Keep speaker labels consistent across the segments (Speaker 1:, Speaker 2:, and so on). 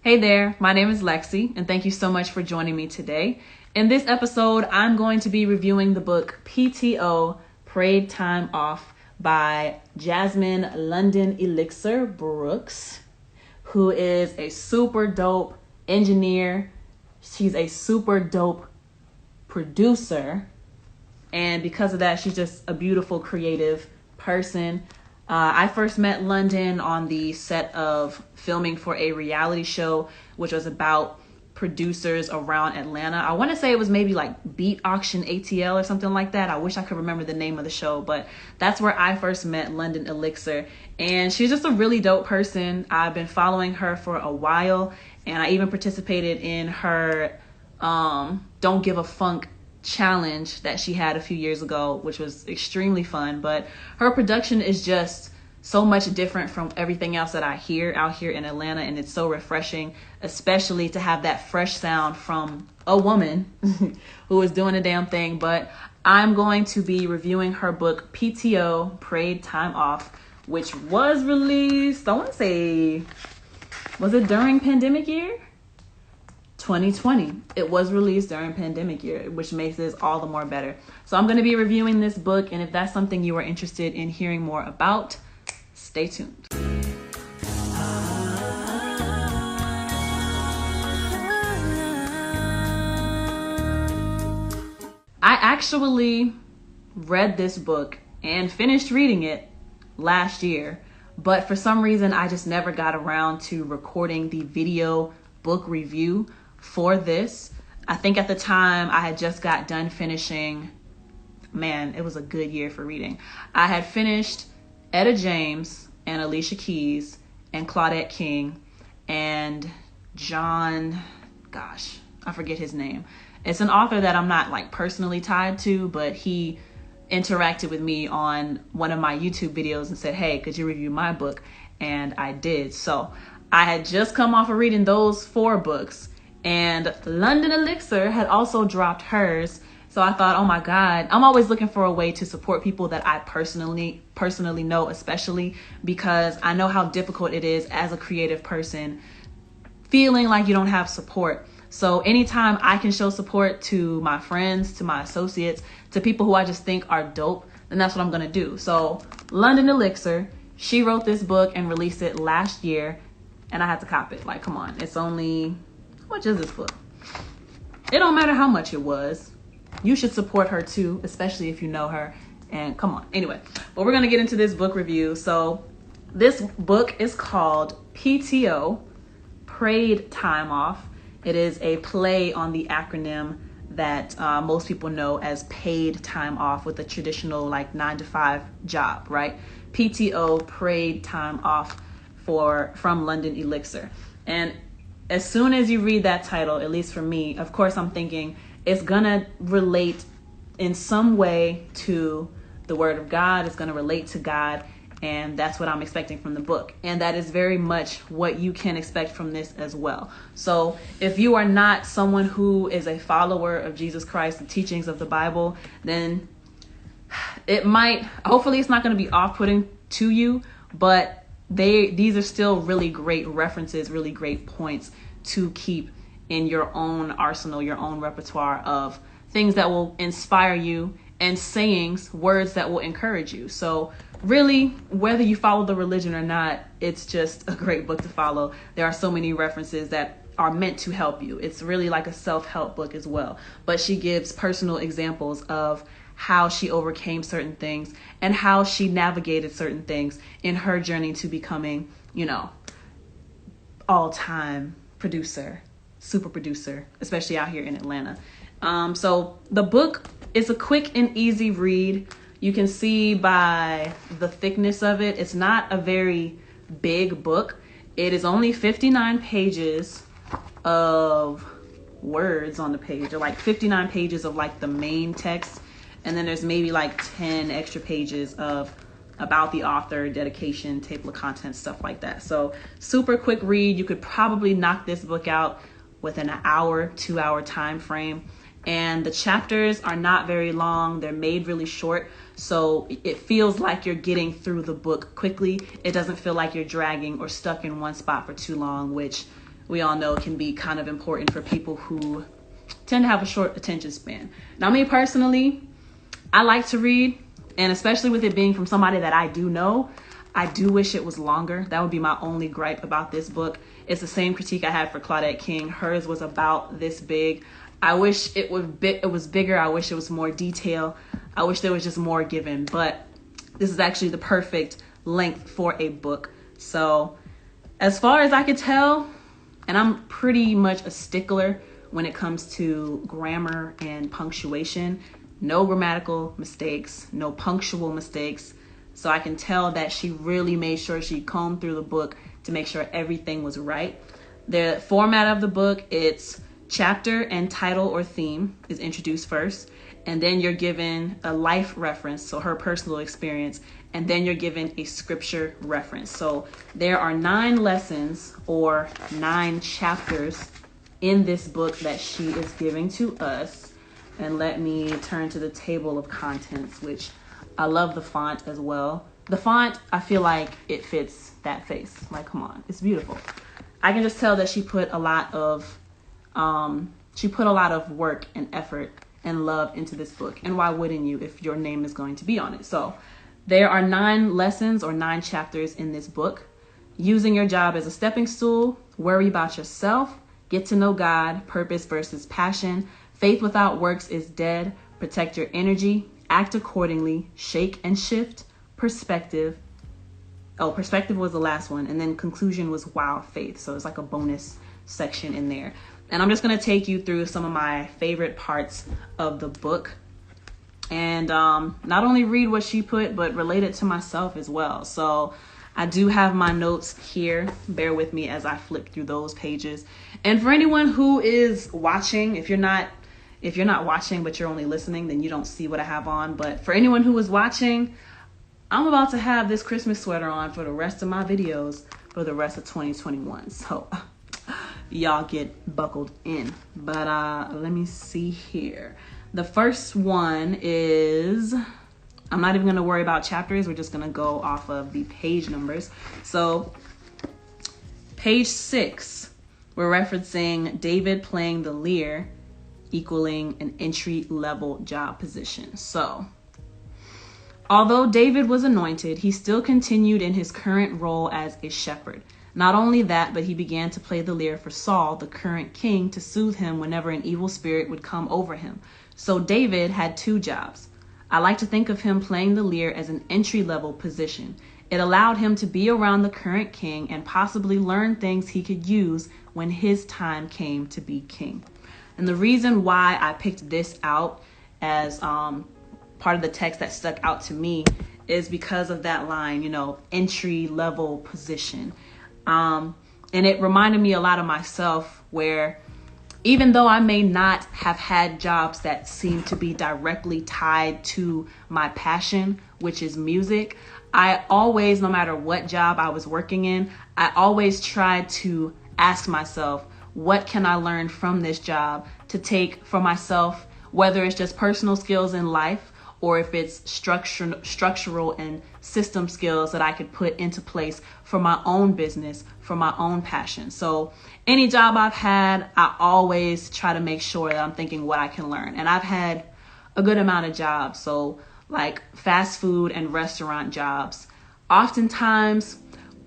Speaker 1: Hey there, my name is LexC, and thank you so much for joining me today. In this episode, I'm going to be reviewing the book PTO, Paid Time Off by Jasmine London Elixir Brooks, who is a super dope engineer. She's a super dope producer, and because of that, she's just a beautiful, creative person. I first met London on the set of filming for a reality show, which was about producers around Atlanta. I want to say it was maybe like Beat Auction ATL or something like that. I wish I could remember the name of the show, but that's where I first met London Elixir. And she's just a really dope person. I've been following her for a while, and I even participated in her Don't Give a Funk challenge that she had a few years ago, which was extremely fun. But her production is just so much different from everything else that I hear out here in Atlanta, and it's so refreshing, especially to have that fresh sound from a woman who is doing a damn thing. But I'm going to be reviewing her book PTO, Paid Time Off, which was released, I want to say, was it during pandemic year? 2020. It was released during pandemic year, which makes this all the more better. So I'm going to be reviewing this book, and if that's something you are interested in hearing more about, stay tuned. I actually read this book and finished reading it last year, but for some reason I just never got around to recording the video book review for this. I think at the time I had just got done finishing, man, it was a good year for reading. I had finished Etta James and Alicia Keys and Claudette King and John, gosh, I forget his name. It's an author that I'm not like personally tied to, but he interacted with me on one of my YouTube videos and said, hey, could you review my book? And I did. So I had just come off of reading those 4 books, and London Elixir had also dropped hers. So I thought, oh my God, I'm always looking for a way to support people that I personally know, especially because I know how difficult it is as a creative person feeling like you don't have support. So anytime I can show support to my friends, to my associates, to people who I just think are dope, then that's what I'm gonna do. So London Elixir, she wrote this book and released it last year, and I had to cop it. Like, come on, it's only, how much is this book? It don't matter how much it was. You should support her too, especially if you know her. And come on. Anyway, but we're going to get into this book review. So this book is called PTO, Paid Time Off. It is a play on the acronym that most people know as paid time off with a traditional like 9-to-5 job, right? PTO, Paid Time Off from London Elixir. And as soon as you read that title, at least for me, of course, I'm thinking it's gonna relate in some way to the Word of God. It's gonna relate to God, and that's what I'm expecting from the book. And that is very much what you can expect from this as well. So if you are not someone who is a follower of Jesus Christ, the teachings of the Bible, then it might, hopefully it's not gonna be off-putting to you, but these are still really great references, really great points to keep in your own arsenal, your own repertoire of things that will inspire you and sayings, words that will encourage you. So really, whether you follow the religion or not, it's just a great book to follow. There are so many references that are meant to help you. It's really like a self-help book as well. But she gives personal examples of how she overcame certain things and how she navigated certain things in her journey to becoming, all-time producer, super producer, especially out here in Atlanta. So the book is a quick and easy read. You can see by the thickness of it, it's not a very big book. It is only 59 pages of words on the page, or like 59 pages of like the main text. And then there's maybe like 10 extra pages of about the author, dedication, table of contents, stuff like that. So super quick read. You could probably knock this book out within an hour, 2-hour time frame. And the chapters are not very long. They're made really short. So it feels like you're getting through the book quickly. It doesn't feel like you're dragging or stuck in one spot for too long, which we all know can be kind of important for people who tend to have a short attention span. Now, me personally, I like to read, and especially with it being from somebody that I do know, I do wish it was longer. That would be my only gripe about this book. It's the same critique I had for Claudette King. Hers was about this big. I wish it was bigger. I wish it was more detail. I wish there was just more given, but this is actually the perfect length for a book. So as far as I could tell, and I'm pretty much a stickler when it comes to grammar and punctuation, no grammatical mistakes, no punctual mistakes. So I can tell that she really made sure she combed through the book to make sure everything was right. The format of the book, it's chapter and title or theme is introduced first, and then you're given a life reference, so her personal experience, and then you're given a scripture reference. So there are 9 lessons or 9 chapters in this book that she is giving to us. And let me turn to the table of contents, which I love the font as well. The font, I feel like it fits that face. Like, come on, it's beautiful. I can just tell that she put a lot of work and effort and love into this book. And why wouldn't you if your name is going to be on it? So there are 9 lessons or 9 chapters in this book. Using your job as a stepping stool, worry about yourself, get to know God, purpose versus passion, faith without works is dead, protect your energy, act accordingly, shake and shift, perspective. Oh, perspective was the last one. And then conclusion was wow, faith. So it's like a bonus section in there. And I'm just going to take you through some of my favorite parts of the book. And not only read what she put, but relate it to myself as well. So I do have my notes here. Bear with me as I flip through those pages. And for anyone who is watching, if you're not watching, but you're only listening, then you don't see what I have on. But for anyone who is watching, I'm about to have this Christmas sweater on for the rest of my videos for the rest of 2021. So y'all get buckled in. But let me see here. The first one is, I'm not even going to worry about chapters. We're just going to go off of the page numbers. So page 6, we're referencing David playing the lyre, equaling an entry-level job position. So although David was anointed, he still continued in his current role as a shepherd. Not only that, but he began to play the lyre for Saul, the current king, to soothe him whenever an evil spirit would come over him. So David had 2 jobs. I like to think of him playing the lyre as an entry-level position. It allowed him to be around the current king and possibly learn things he could use when his time came to be king. And the reason why I picked this out as part of the text that stuck out to me is because of that line, entry-level position. And it reminded me a lot of myself, where even though I may not have had jobs that seem to be directly tied to my passion, which is music, I always, no matter what job I was working in, I always tried to ask myself, what can I learn from this job to take for myself, whether it's just personal skills in life or if it's structural and system skills that I could put into place for my own business, for my own passion. So any job I've had, I always try to make sure that I'm thinking what I can learn. And I've had a good amount of jobs. So like fast food and restaurant jobs. Oftentimes,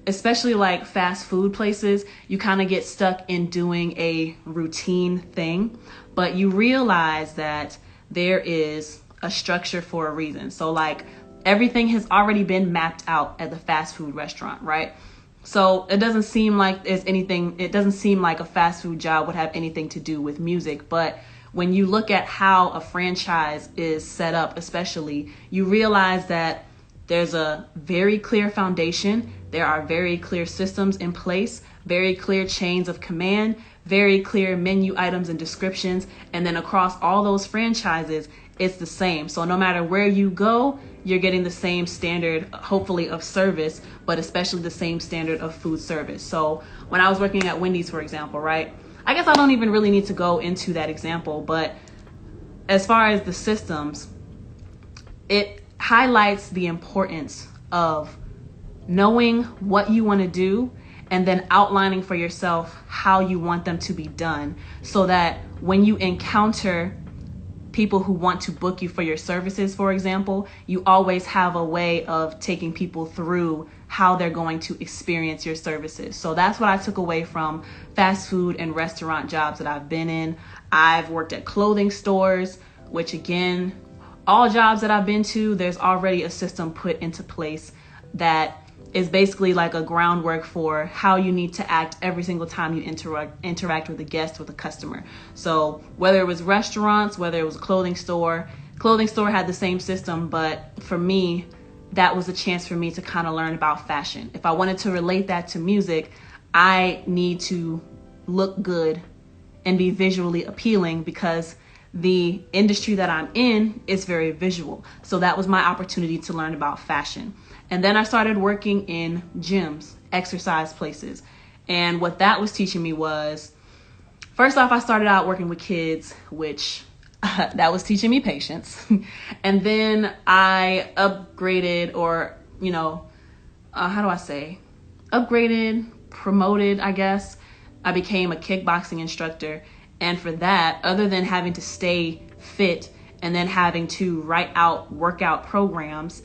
Speaker 1: especially like fast food places, you kind of get stuck in doing a routine thing, but you realize that there is a structure for a reason. So like everything has already been mapped out at the fast food restaurant, right? So it doesn't seem like a fast food job would have anything to do with music. But when you look at how a franchise is set up, especially, you realize that there's a very clear foundation. There are very clear systems in place, very clear chains of command, very clear menu items and descriptions. And then across all those franchises, it's the same. So no matter where you go, you're getting the same standard, hopefully, of service, but especially the same standard of food service. So when I was working at Wendy's, for example, right? I guess I don't even really need to go into that example, but as far as the systems, it highlights the importance of knowing what you want to do and then outlining for yourself how you want them to be done, so that when you encounter people who want to book you for your services, for example, you always have a way of taking people through how they're going to experience your services. So that's what I took away from fast food and restaurant jobs that I've been in. I've worked at clothing stores, which again, all jobs that I've been to, there's already a system put into place that is basically like a groundwork for how you need to act every single time you interact with a guest, with a customer. So whether it was restaurants, whether it was a clothing store had the same system, but for me, that was a chance for me to kind of learn about fashion. If I wanted to relate that to music, I need to look good and be visually appealing, because the industry that I'm in is very visual. So that was my opportunity to learn about fashion. And then I started working in gyms, exercise places. And what that was teaching me was, first off, I started out working with kids, which that was teaching me patience. And then I upgraded, or, promoted, I guess. I became a kickboxing instructor. And for that, other than having to stay fit and then having to write out workout programs,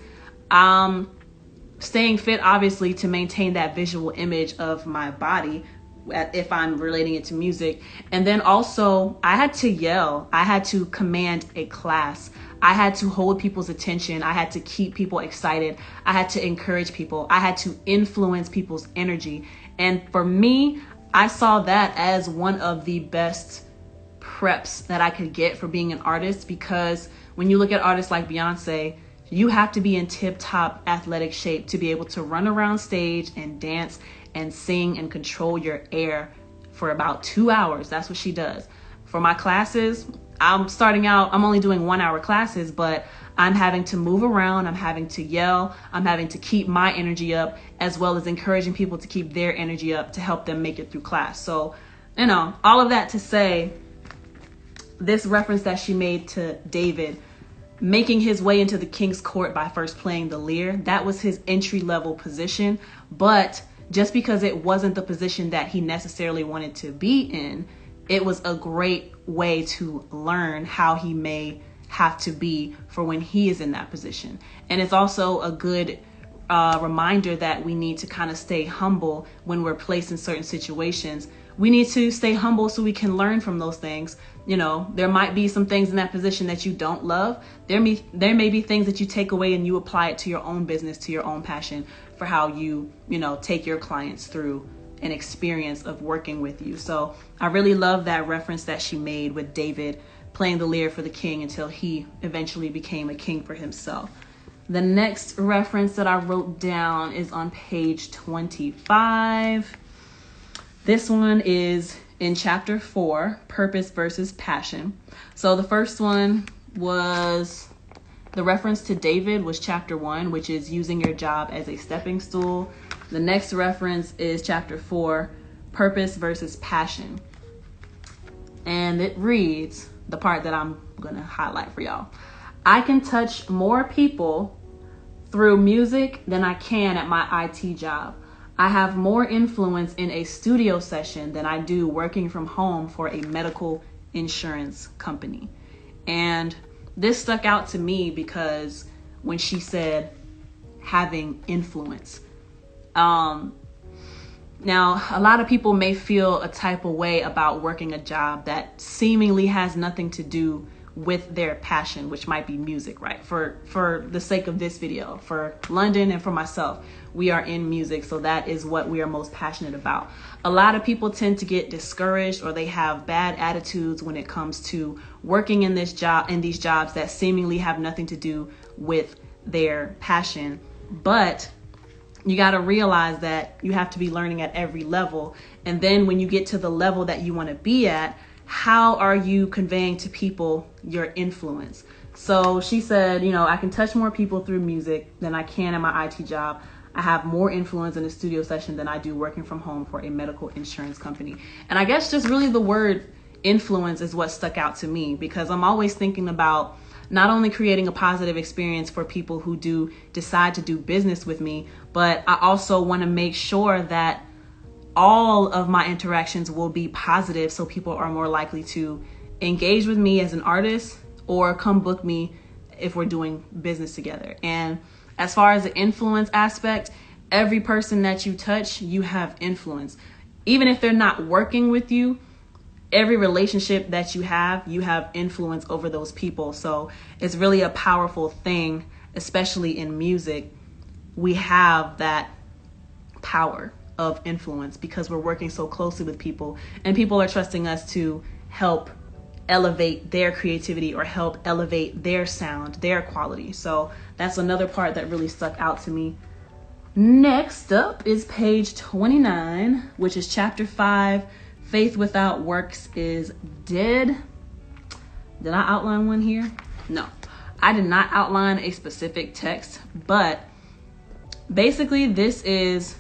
Speaker 1: staying fit, obviously, to maintain that visual image of my body, if I'm relating it to music. And then also, I had to yell. I had to command a class. I had to hold people's attention. I had to keep people excited. I had to encourage people. I had to influence people's energy. And for me, I saw that as one of the best preps that I could get for being an artist, because when you look at artists like Beyonce, you have to be in tip-top athletic shape to be able to run around stage and dance and sing and control your air for about 2 hours. That's what she does. For my classes, I'm starting out, I'm only doing 1 hour classes, but I'm having to move around, I'm having to yell, I'm having to keep my energy up, as well as encouraging people to keep their energy up to help them make it through class. So, all of that to say, this reference that she made to David making his way into the king's court by first playing the lyre, that was his entry-level position. But just because it wasn't the position that he necessarily wanted to be in, it was a great way to learn how he may have to be for when he is in that position. And it's also a good reminder that we need to kind of stay humble when we're placed in certain situations. We need to stay humble so we can learn from those things. There might be some things in that position that you don't love. There may be things that you take away and you apply it to your own business, to your own passion, for how you take your clients through an experience of working with you. So I really love that reference that she made with David playing the lyre for the king until he eventually became a king for himself. The next reference that I wrote down is on page 25. This one is in chapter 4, Purpose versus Passion. So the first one was, the reference to David was chapter 1, which is using your job as a stepping stool. The next reference is chapter 4, Purpose versus Passion. And it reads, the part that I'm going to highlight for y'all. I can touch more people through music than I can at my IT job. I have more influence in a studio session than I do working from home for a medical insurance company. And this stuck out to me because when she said having influence. Now, a lot of people may feel a type of way about working a job that seemingly has nothing to do with their passion, which might be music, right? For the sake of this video, for London and for myself, we are in music, so that is what we are most passionate about. A lot of people tend to get discouraged, or they have bad attitudes when it comes to working in these jobs that seemingly have nothing to do with their passion. But you got to realize that you have to be learning at every level. And then when you get to the level that you want to be at, how are you conveying to people your influence? So she said, I can touch more people through music than I can in my IT job. I have more influence in a studio session than I do working from home for a medical insurance company. And I guess just really the word influence is what stuck out to me, because I'm always thinking about not only creating a positive experience for people who do decide to do business with me, but I also want to make sure that all of my interactions will be positive, so people are more likely to engage with me as an artist or come book me if we're doing business together. And as far as the influence aspect, every person that you touch, you have influence. Even if they're not working with you, every relationship that you have influence over those people. So it's really a powerful thing, especially in music. We have that power of influence because we're working so closely with people, and people are trusting us to help elevate their creativity or help elevate their sound, their quality. So that's another part that really stuck out to me. Next up is page 29, which is chapter 5, Faith Without Works is Dead. Did I outline one here? No, I did not outline a specific text, but basically this is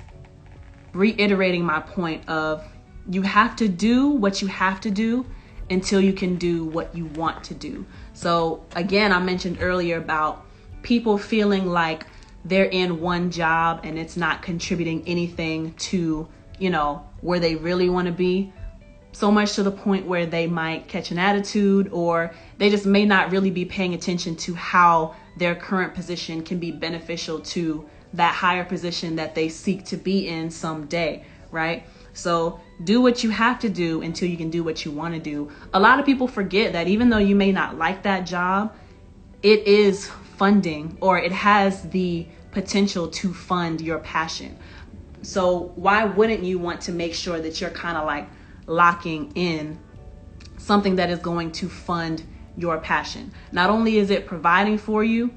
Speaker 1: reiterating my point of you have to do what you have to do until you can do what you want to do. So again, I mentioned earlier about people feeling like they're in one job and it's not contributing anything to, where they really want to be. So much to the point where they might catch an attitude, or they just may not really be paying attention to how their current position can be beneficial to that higher position that they seek to be in someday, right? So do what you have to do until you can do what you want to do. A lot of people forget that even though you may not like that job, it is funding, or it has the potential to fund your passion. So why wouldn't you want to make sure that you're kind of like locking in something that is going to fund your passion? Not only is it providing for you,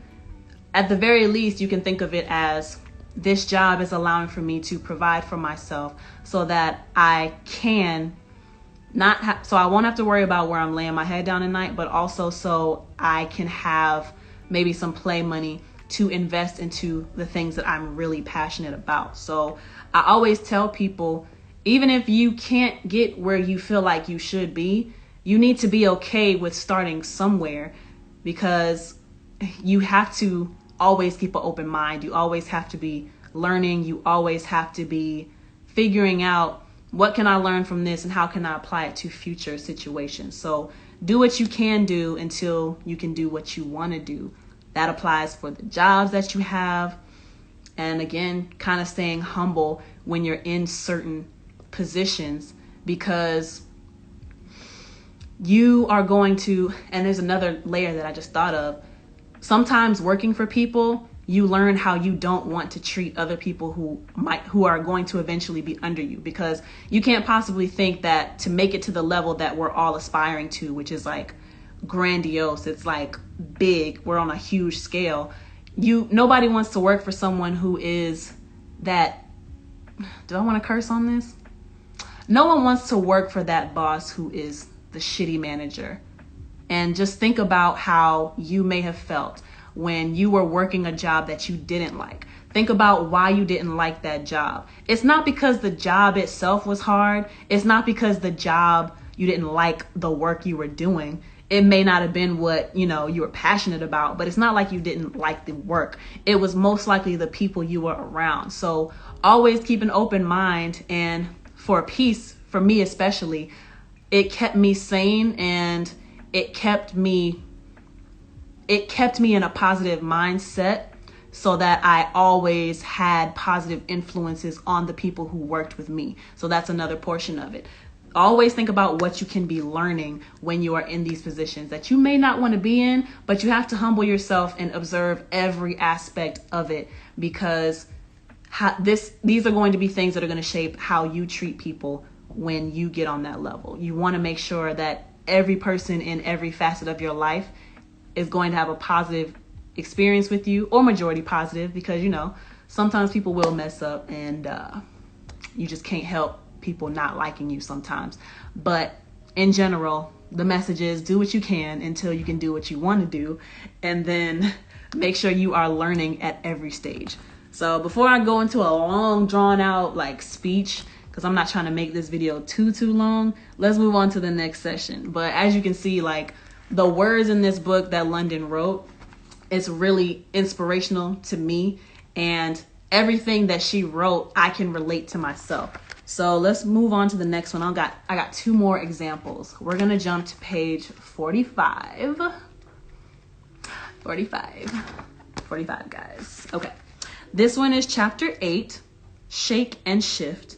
Speaker 1: at the very least, you can think of it as this job is allowing for me to provide for myself so that I can so I won't have to worry about where I'm laying my head down at night, but also so I can have maybe some play money to invest into the things that I'm really passionate about. So I always tell people, even if you can't get where you feel like you should be, you need to be okay with starting somewhere, because you have to always keep an open mind. You always have to be learning. You always have to be figuring out, what can I learn from this and how can I apply it to future situations? So do what you can do until you can do what you want to do. That applies for the jobs that you have. And again, kind of staying humble when you're in certain positions, because you are going to, and there's another layer that I just thought of. Sometimes working for people, you learn how you don't want to treat other people who are going to eventually be under you, because you can't possibly think that to make it to the level that we're all aspiring to, which is like grandiose, it's like big, we're on a huge scale. Nobody wants to work for someone who is that, do I want to curse on this? No one wants to work for that boss who is the shitty manager. And just think about how you may have felt when you were working a job that you didn't like. Think about why you didn't like that job. It's not because the job itself was hard. It's not because the job, you didn't like the work you were doing. It may not have been what, you were passionate about, but it's not like you didn't like the work. It was most likely the people you were around. So always keep an open mind. And for peace, for me especially, it kept me sane, and it kept me in a positive mindset, so that I always had positive influences on the people who worked with me. So that's another portion of it. Always think about what you can be learning when you are in these positions that you may not want to be in, but you have to humble yourself and observe every aspect of it, because these are going to be things that are going to shape how you treat people when you get on that level. You want to make sure that every person in every facet of your life is going to have a positive experience with you, or majority positive, because sometimes people will mess up, and you just can't help people not liking you sometimes. But in general, the message is do what you can until you can do what you want to do, and then make sure you are learning at every stage. So before I go into a long drawn out speech, because I'm not trying to make this video too long, let's move on to the next session. But as you can see, the words in this book that London wrote, it's really inspirational to me, and everything that she wrote, I can relate to myself. So let's move on to the next one. I got two more examples. We're going to jump to page 45. 45, guys. Okay. This one is chapter 8, Shake and Shift.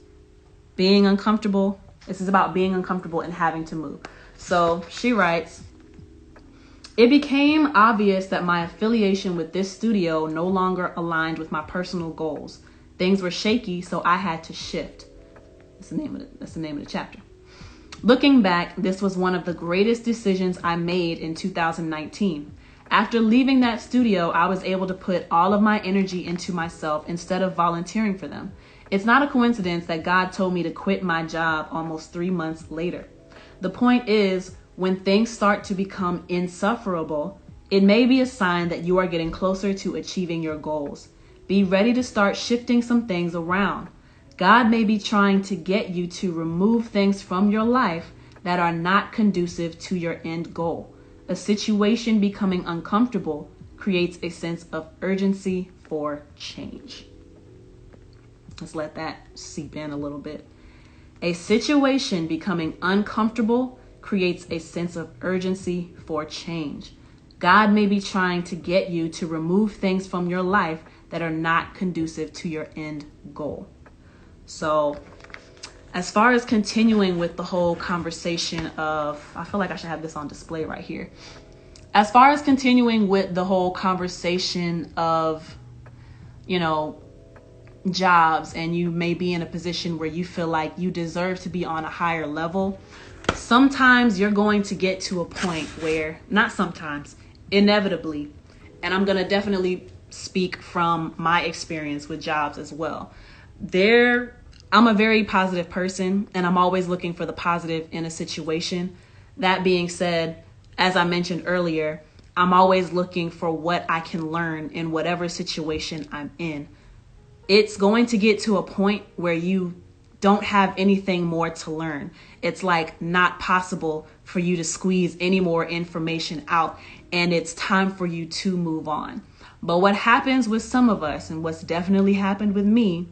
Speaker 1: Being uncomfortable. This is about being uncomfortable and having to move. So she writes, it became obvious that my affiliation with this studio no longer aligned with my personal goals. Things were shaky, so I had to shift. That's the name of the chapter. Looking back, this was one of the greatest decisions I made in 2019. After leaving that studio, I was able to put all of my energy into myself instead of volunteering for them. It's not a coincidence that God told me to quit my job almost 3 months later. The point is, when things start to become insufferable, it may be a sign that you are getting closer to achieving your goals. Be ready to start shifting some things around. God may be trying to get you to remove things from your life that are not conducive to your end goal. A situation becoming uncomfortable creates a sense of urgency for change. Let's let that seep in a little bit. A situation becoming uncomfortable creates a sense of urgency for change. God may be trying to get you to remove things from your life that are not conducive to your end goal. So as far as continuing with the whole conversation of, I feel like I should have this on display right here. As far as continuing with the whole conversation of, jobs, and you may be in a position where you feel like you deserve to be on a higher level. Sometimes you're going to get to a point where, not sometimes, inevitably, and I'm going to definitely speak from my experience with jobs as well. I'm a very positive person, and I'm always looking for the positive in a situation. That being said, as I mentioned earlier, I'm always looking for what I can learn in whatever situation I'm in. It's going to get to a point where you don't have anything more to learn. It's like not possible for you to squeeze any more information out, and it's time for you to move on. But what happens with some of us, and what's definitely happened with me,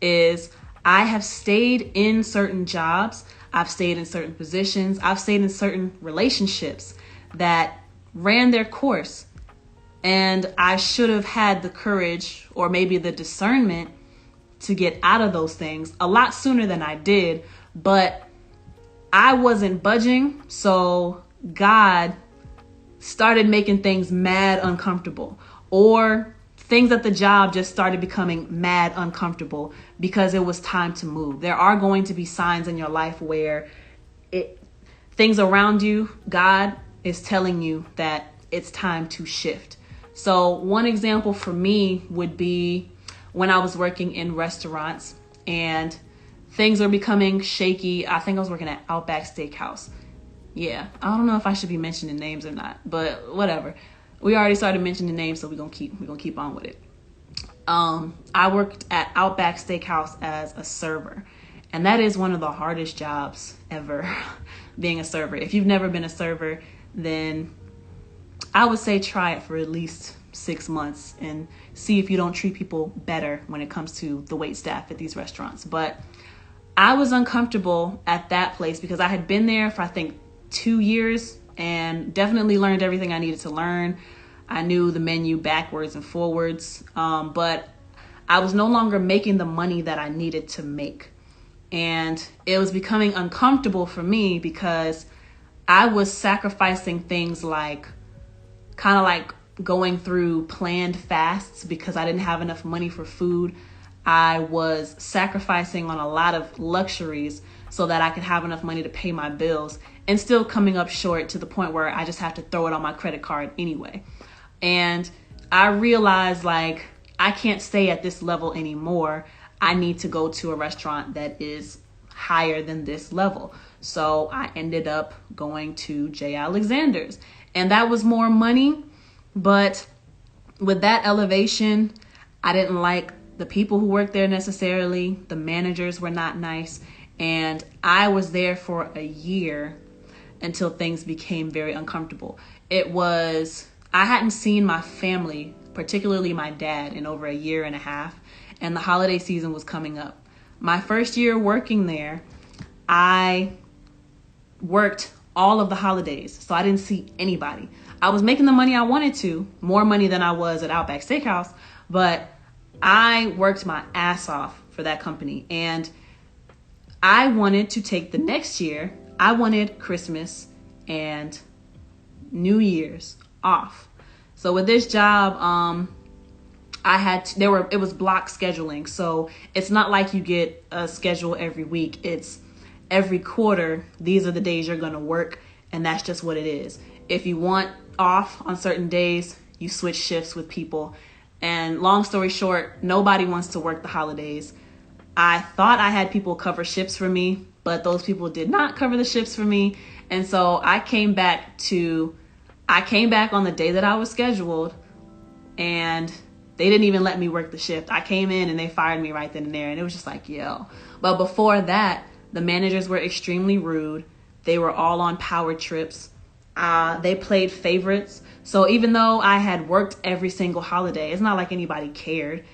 Speaker 1: is I have stayed in certain jobs, I've stayed in certain positions, I've stayed in certain relationships that ran their course. And I should have had the courage or maybe the discernment to get out of those things a lot sooner than I did. But I wasn't budging. So God started making things mad uncomfortable, or things at the job just started becoming mad uncomfortable because it was time to move. There are going to be signs in your life where things around you, God is telling you that it's time to shift. So one example for me would be when I was working in restaurants and things are becoming shaky. I think I was working at Outback Steakhouse. Yeah, I don't know if I should be mentioning names or not, but whatever. We already started mentioning names, so we're gonna keep on with it. I worked at Outback Steakhouse as a server, and that is one of the hardest jobs ever, being a server. If you've never been a server, then I would say try it for at least 6 months and see if you don't treat people better when it comes to the wait staff at these restaurants. But I was uncomfortable at that place because I had been there for, I think, 2 years and definitely learned everything I needed to learn. I knew the menu backwards and forwards, but I was no longer making the money that I needed to make. And it was becoming uncomfortable for me because I was sacrificing things like kind of like going through planned fasts because I didn't have enough money for food. I was sacrificing on a lot of luxuries so that I could have enough money to pay my bills, and still coming up short to the point where I just have to throw it on my credit card anyway. And I realized, like, I can't stay at this level anymore. I need to go to a restaurant that is higher than this level. So I ended up going to J. Alexander's, and that was more money. But with that elevation, I didn't like the people who worked there necessarily. The managers were not nice. And I was there for a year until things became very uncomfortable. I hadn't seen my family, particularly my dad, in over a year and a half. And the holiday season was coming up. My first year working there, I worked all of the holidays, so I didn't see anybody. I was making the money I wanted to, more money than I was at Outback Steakhouse, but I worked my ass off for that company. And I wanted to take the next year, I wanted Christmas and New Year's off. So with this job, it was block scheduling. So it's not like you get a schedule every week. It's every quarter. These are the days you're going to work. And that's just what it is. If you want off on certain days, you switch shifts with people. And long story short, nobody wants to work the holidays. I thought I had people cover shifts for me, but those people did not cover the shifts for me. And so I came back on the day that I was scheduled, and they didn't even let me work the shift. I came in and they fired me right then and there. And it was just like, yo. But before that, the managers were extremely rude. They were all on power trips. They played favorites. So even though I had worked every single holiday, it's not like anybody cared.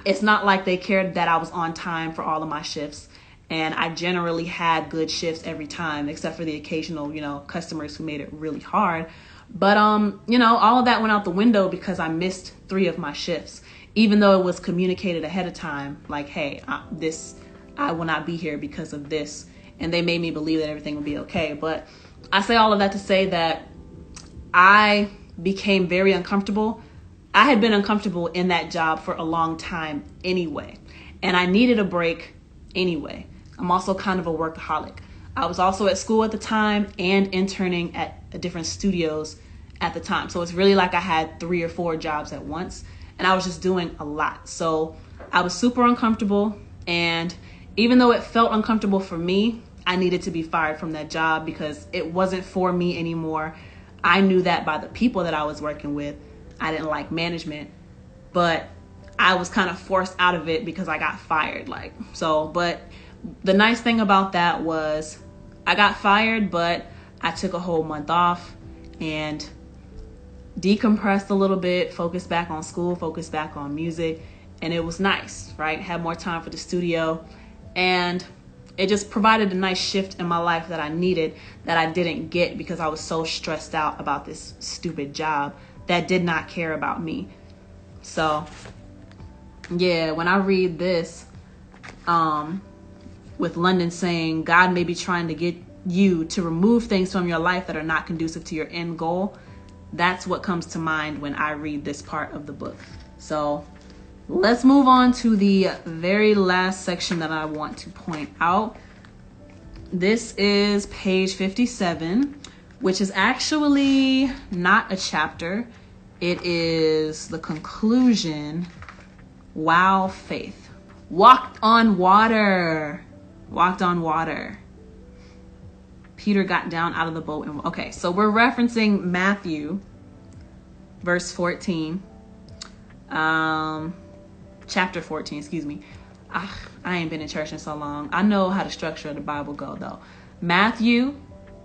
Speaker 1: It's not like they cared that I was on time for all of my shifts. And I generally had good shifts every time, except for the occasional, customers who made it really hard. But, all of that went out the window because I missed 3 of my shifts, even though it was communicated ahead of time, like, hey, I will not be here because of this. And they made me believe that everything would be okay. But I say all of that to say that I became very uncomfortable. I had been uncomfortable in that job for a long time anyway, and I needed a break anyway. I'm also kind of a workaholic. I was also at school at the time and interning at different studios at the time. So it's really like I had 3 or 4 jobs at once, and I was just doing a lot. So I was super uncomfortable, and even though it felt uncomfortable for me, I needed to be fired from that job because it wasn't for me anymore. I knew that by the people that I was working with. I didn't like management, but I was kind of forced out of it because I got fired. But the nice thing about that was I got fired, but I took a whole month off and decompressed a little bit, focused back on school, focused back on music. And it was nice, right? Had more time for the studio, and it just provided a nice shift in my life that I needed, that I didn't get because I was so stressed out about this stupid job that did not care about me. So yeah, when I read this, with London saying God may be trying to get you to remove things from your life that are not conducive to your end goal, that's what comes to mind when I read this part of the book. So let's move on to the very last section that I want to point out. This is page 57, which is actually not a chapter. It is the conclusion. Wow, faith. Walked on water. Walked on water. Peter got down out of the boat. Okay, so we're referencing Matthew, verse 14. Chapter 14, excuse me. I ain't been in church in so long. I know how the structure of the Bible go, though. Matthew,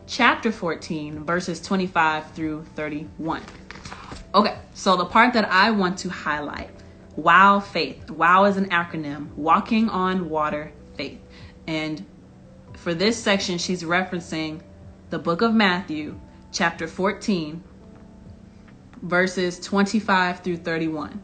Speaker 1: chapter 14, verses 25 through 31. Okay, so the part that I want to highlight, WOW faith. WOW is an acronym, walking on water faith. And for this section, she's referencing the book of Matthew, chapter 14, verses 25 through 31.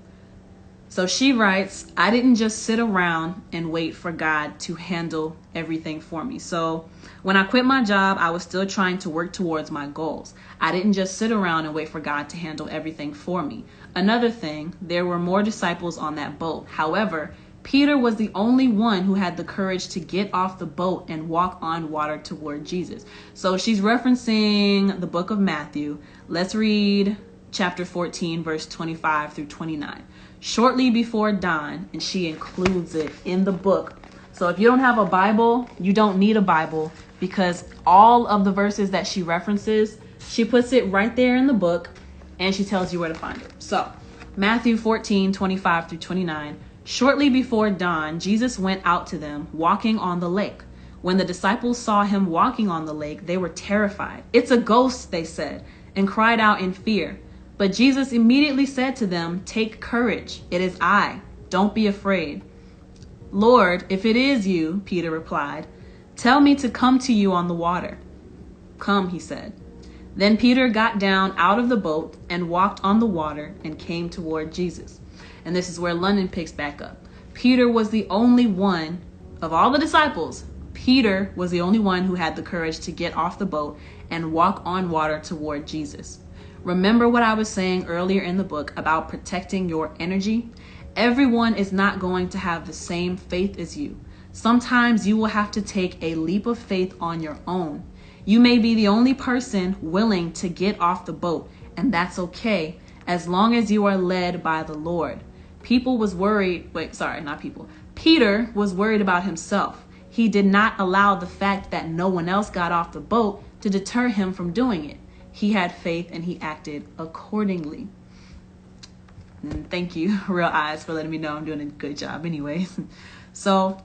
Speaker 1: So she writes, I didn't just sit around and wait for God to handle everything for me. So when I quit my job, I was still trying to work towards my goals. I didn't just sit around and wait for God to handle everything for me. Another thing, there were more disciples on that boat. However, Peter was the only one who had the courage to get off the boat and walk on water toward Jesus. So she's referencing the book of Matthew. Let's read chapter 14, verse 25 through 29. Shortly before dawn, and she includes it in the book. So if you don't have a Bible, you don't need a Bible, because all of the verses that she references, she puts it right there in the book, and she tells you where to find it. So Matthew 14, 25 through 29. Shortly before dawn, Jesus went out to them, walking on the lake. When the disciples saw him walking on the lake, they were terrified. It's a ghost, they said, and cried out in fear. But Jesus immediately said to them, take courage. It is I. Don't be afraid. "Lord, if it is you," Peter replied, "tell me to come to you on the water." "Come," he said. Then Peter got down out of the boat and walked on the water and came toward Jesus. And this is where London picks back up. Peter was the only one of all the disciples. Peter was the only one who had the courage to get off the boat and walk on water toward Jesus. Remember what I was saying earlier in the book about protecting your energy? Everyone is not going to have the same faith as you. Sometimes you will have to take a leap of faith on your own. You may be the only person willing to get off the boat, and that's okay, as long as you are led by the Lord. Peter was worried about himself. He did not allow the fact that no one else got off the boat to deter him from doing it. He had faith and he acted accordingly. And thank you, Real Eyes, for letting me know I'm doing a good job anyways. So,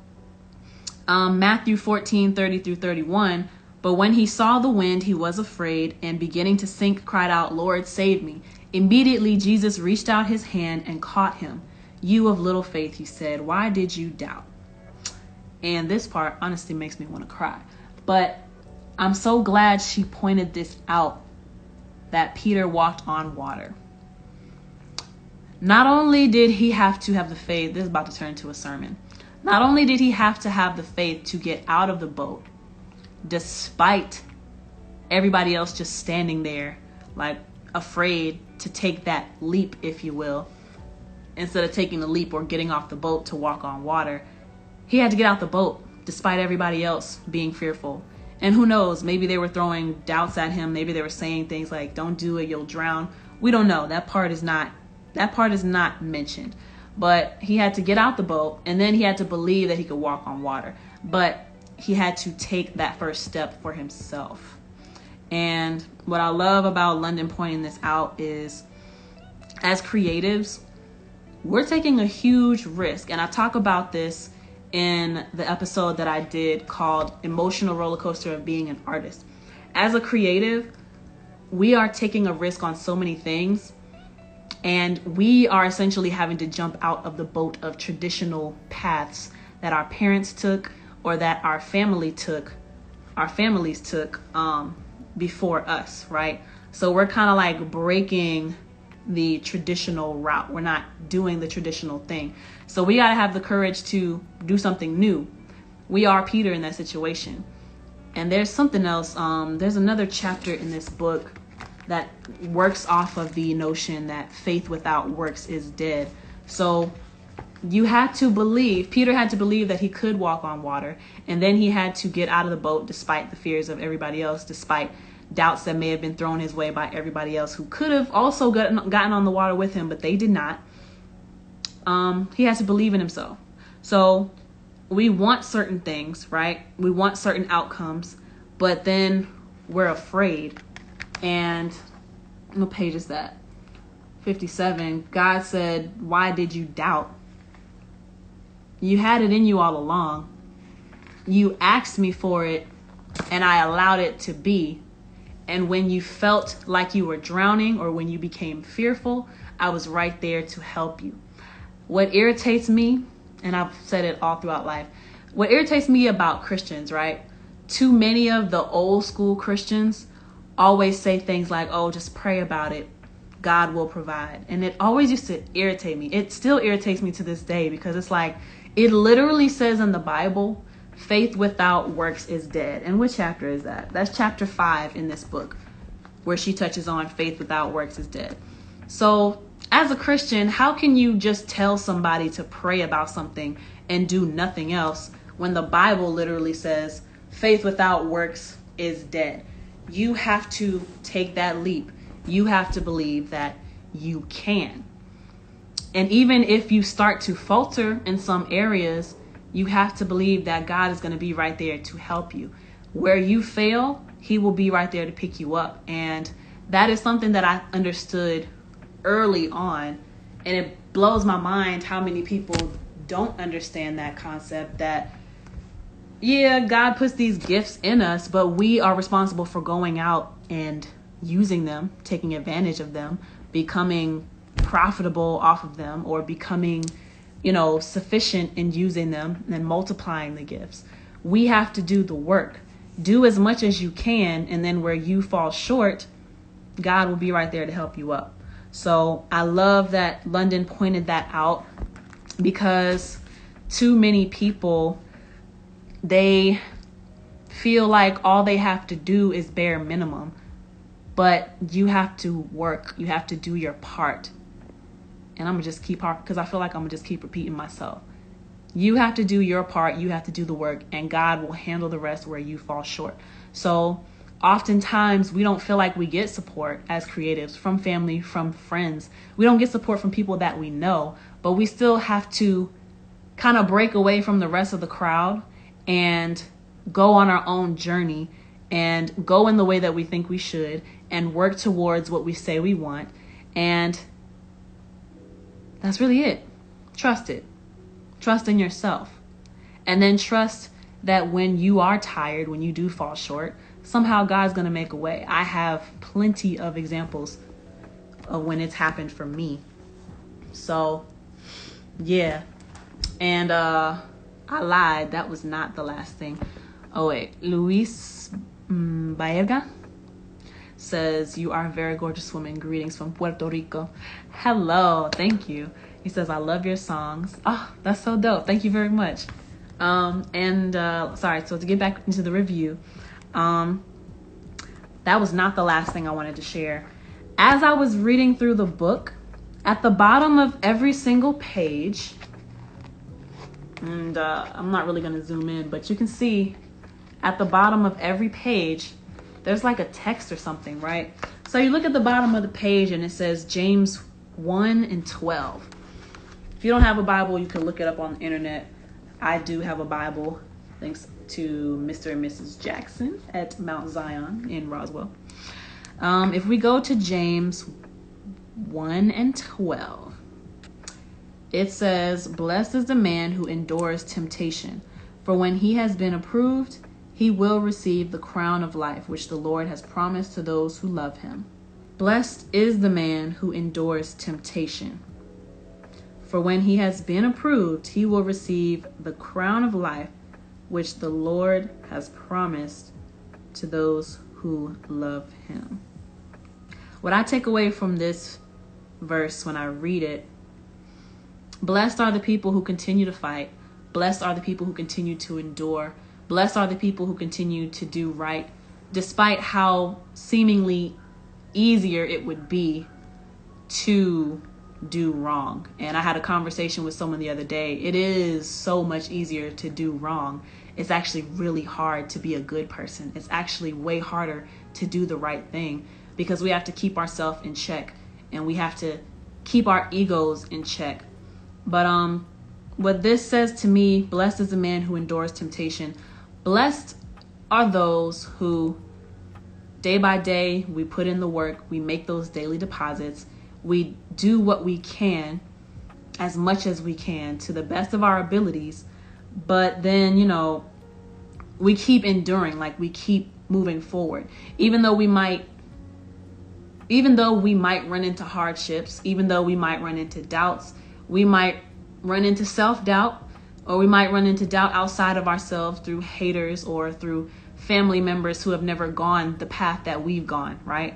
Speaker 1: Matthew 14:30-31, "But when he saw the wind, he was afraid, and beginning to sink, cried out, 'Lord, save me.' Immediately Jesus reached out his hand and caught him. 'You of little faith,' he said, 'why did you doubt?'" And this part honestly makes me want to cry. But I'm so glad she pointed this out, that Peter walked on water. Not only did he have to have the faith, this is about to turn into a sermon. Not only did he have to have the faith to get out of the boat, despite everybody else just standing there, like afraid to take that leap, if you will, instead of taking the leap or getting off the boat to walk on water, he had to get out the boat despite everybody else being fearful. And who knows, maybe they were throwing doubts at him. Maybe they were saying things like, "Don't do it, you'll drown." We don't know. That part is not mentioned. But he had to get out the boat, and then he had to believe that he could walk on water. But he had to take that first step for himself. And what I love about London pointing this out is, as creatives, we're taking a huge risk. And I talk about this in the episode that I did called Emotional Roller Coaster of Being an Artist. As a creative, we are taking a risk on so many things, and we are essentially having to jump out of the boat of traditional paths that our parents took or that our families took before us, right? So we're kind of like breaking the traditional route. We're not doing the traditional thing. So we got to have the courage to do something new. We are Peter in that situation. And there's something else. There's another chapter in this book that works off of the notion that faith without works is dead. So you had to believe, Peter had to believe that he could walk on water. And then he had to get out of the boat despite the fears of everybody else, despite doubts that may have been thrown his way by everybody else who could have also gotten on the water with him, but they did not. He has to believe in himself. So we want certain things, right? We want certain outcomes, but then we're afraid. And what page is that? 57. God said, "Why did you doubt?" You had it in you all along. You asked me for it, and I allowed it to be. And when you felt like you were drowning or when you became fearful, I was right there to help you. What irritates me, and I've said it all throughout life, what irritates me about Christians, right? Too many of the old school Christians always say things like, "Oh, just pray about it. God will provide." And it always used to irritate me. It still irritates me to this day because it's like, it literally says in the Bible, faith without works is dead. And which chapter is that? That's chapter 5 in this book, where she touches on faith without works is dead. So as a Christian, how can you just tell somebody to pray about something and do nothing else when the Bible literally says faith without works is dead? You have to take that leap. You have to believe that you can. And even if you start to falter in some areas, you have to believe that God is going to be right there to help you. Where you fail, he will be right there to pick you up. And that is something that I understood early on. And it blows my mind how many people don't understand that concept, that, yeah, God puts these gifts in us, but we are responsible for going out and using them, taking advantage of them, becoming profitable off of them, or becoming sufficient in using them and multiplying the gifts. We have to do the work. Do as much as you can, and then where you fall short, God will be right there to help you up. So I love that London pointed that out, because too many people, they feel like all they have to do is bare minimum, but you have to work. You have to do your part. And I'm gonna just keep, because I feel like I'm gonna just keep repeating myself. You have to do your part. You have to do the work, and God will handle the rest where you fall short. So oftentimes we don't feel like we get support as creatives from family, from friends. We don't get support from people that we know, but we still have to kind of break away from the rest of the crowd and go on our own journey and go in the way that we think we should and work towards what we say we want. And that's really it. Trust it. Trust in yourself. And then trust that when you are tired, when you do fall short, somehow God's going to make a way. I have plenty of examples of when it's happened for me. So, yeah. And I lied. That was not the last thing. Oh, wait. Luis Baerga says, you are a very gorgeous woman. Greetings from Puerto Rico. Hello. Thank you. He says, I love your songs. Oh, that's so dope. Thank you very much. Sorry. So to get back into the review, that was not the last thing I wanted to share. As I was reading through the book, at the bottom of every single page, and I'm not really going to zoom in, but you can see at the bottom of every page, there's like a text or something, right? So you look at the bottom of the page and it says James 1:12. If you don't have a Bible, you can look it up on the internet. I do have a Bible, thanks to Mr. and Mrs. Jackson at Mount Zion in Roswell. If we go to James 1:12, it says, blessed is the man who endures temptation, for when he has been approved, he will receive the crown of life, which the Lord has promised to those who love him. Blessed is the man who endures temptation, for when he has been approved, he will receive the crown of life, which the Lord has promised to those who love him. What I take away from this verse when I read it, blessed are the people who continue to fight. Blessed are the people who continue to endure. Blessed are the people who continue to do right, despite how seemingly easier it would be to do wrong. And I had a conversation with someone the other day. It is so much easier to do wrong. It's actually really hard to be a good person. It's actually way harder to do the right thing, because we have to keep ourselves in check and we have to keep our egos in check. But what this says to me, blessed is the man who endures temptation. Blessed are those who day by day, we put in the work, we make those daily deposits, we do what we can, as much as we can, to the best of our abilities. But then, we keep enduring, like we keep moving forward. Even though we might run into hardships, even though we might run into doubts, we might run into self-doubt, or we might run into doubt outside of ourselves through haters or through family members who have never gone the path that we've gone, right?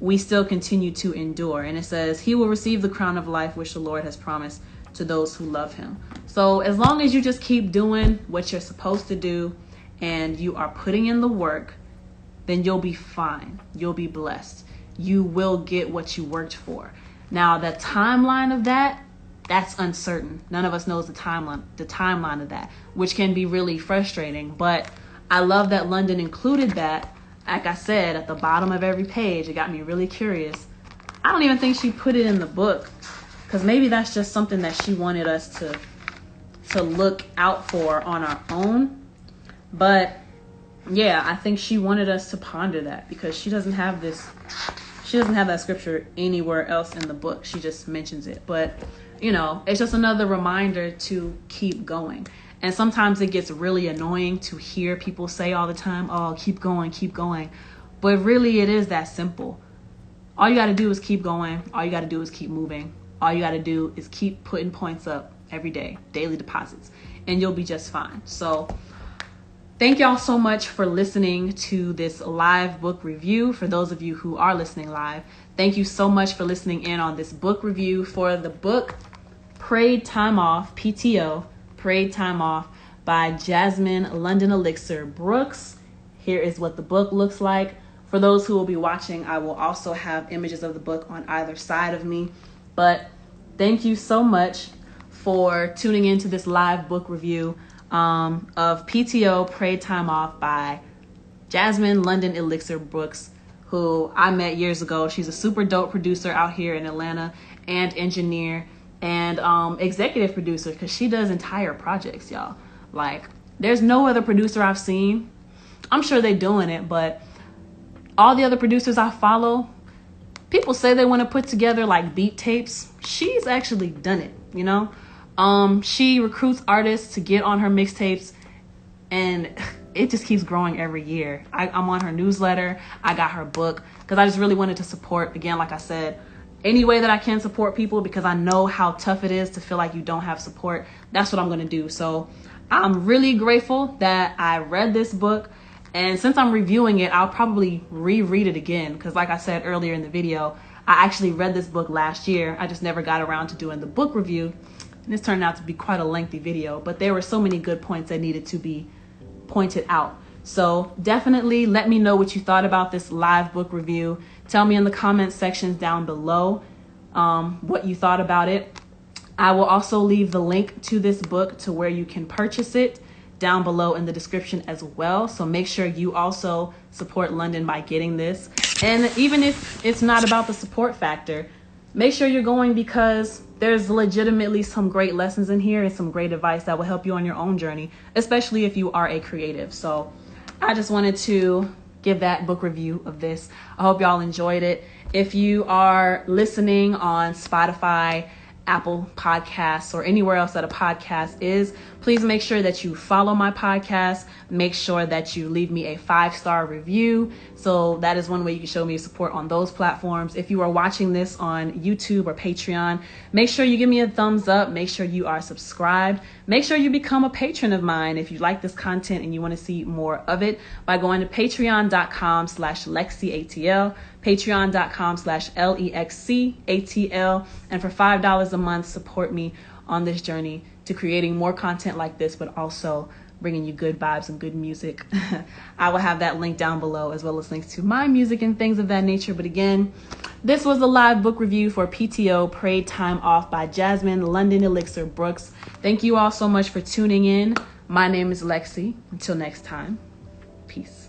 Speaker 1: We still continue to endure. And it says, he will receive the crown of life, which the Lord has promised to those who love him. So as long as you just keep doing what you're supposed to do and you are putting in the work, then you'll be fine. You'll be blessed. You will get what you worked for. Now, the timeline of that's uncertain. None of us knows the timeline of that, which can be really frustrating. But I love that London included that. Like I said, at the bottom of every page, it got me really curious. I don't even think she put it in the book, because maybe that's just something that she wanted us to look out for on our own. But yeah, I think she wanted us to ponder that, because she doesn't have that scripture anywhere else in the book. She just mentions it. But it's just another reminder to keep going. And sometimes it gets really annoying to hear people say all the time, oh, keep going, keep going. But really, it is that simple. All you got to do is keep going. All you got to do is keep moving. All you got to do is keep putting points up every day, daily deposits, and you'll be just fine. So thank y'all so much for listening to this live book review. For those of you who are listening live, thank you so much for listening in on this book review for the book Paid Time Off, PTO, Paid Time Off by Jasmine London Elixir Brooks. Here is what the book looks like. For those who will be watching, I will also have images of the book on either side of me. But thank you so much for tuning into this live book review of PTO, Paid Time Off by Jasmine London Elixir Brooks, who I met years ago. She's a super dope producer out here in Atlanta, and engineer and executive producer, because she does entire projects, y'all. Like, there's no other producer I've seen. I'm sure they're doing it, but all the other producers I follow, people say they want to put together like beat tapes. She's actually done it, you know? She recruits artists to get on her mixtapes, and it just keeps growing every year. I'm on her newsletter. I got her book because I just really wanted to support, again, like I said, any way that I can support people, because I know how tough it is to feel like you don't have support. That's what I'm going to do. So I'm really grateful that I read this book. And since I'm reviewing it, I'll probably reread it again, because like I said earlier in the video, I actually read this book last year. I just never got around to doing the book review. And this turned out to be quite a lengthy video, but there were so many good points that needed to be pointed out. So definitely let me know what you thought about this live book review. Tell me in the comment sections down below what you thought about it. I will also leave the link to this book to where you can purchase it down below in the description as well. So make sure you also support London by getting this. And even if it's not about the support factor, make sure you're going because there's legitimately some great lessons in here and some great advice that will help you on your own journey, especially if you are a creative. So I just wanted to give that book review of this. I hope y'all enjoyed it. If you are listening on Spotify, Apple Podcasts, or anywhere else that a podcast is, please make sure that you follow my podcast. Make sure that you leave me a 5-star review. So that is one way you can show me support on those platforms. If you are watching this on YouTube or Patreon, make sure you give me a thumbs up. Make sure you are subscribed. Make sure you become a patron of mine if you like this content and you want to see more of it by going to patreon.com/LexCATL, patreon.com/LexCATL, and for $5 a month, support me on this journey to creating more content like this, but also bringing you good vibes and good music. I will have that link down below, as well as links to my music and things of that nature. But again, this was a live book review for PTO, Paid Time Off by Jasmine London Elixir Brooks. Thank you all so much for tuning in. My name is LexC. Until next time, peace.